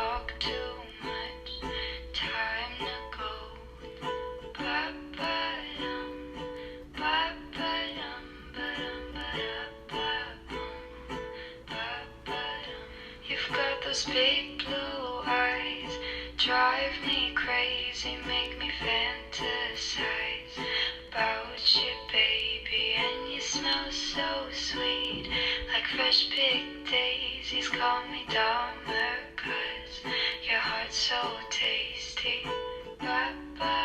talk too much. Time to go. Ba-ba-dum, ba-ba-dum, ba-dum, ba-da-ba-boom, ba-ba-dum. You've got those big blue eyes, drive me crazy, make me fantasize about you, baby. And you smell so sweet, like fresh picked daisies. Call me Dahmer, 'cause your heart's so tasty. Bye-bye.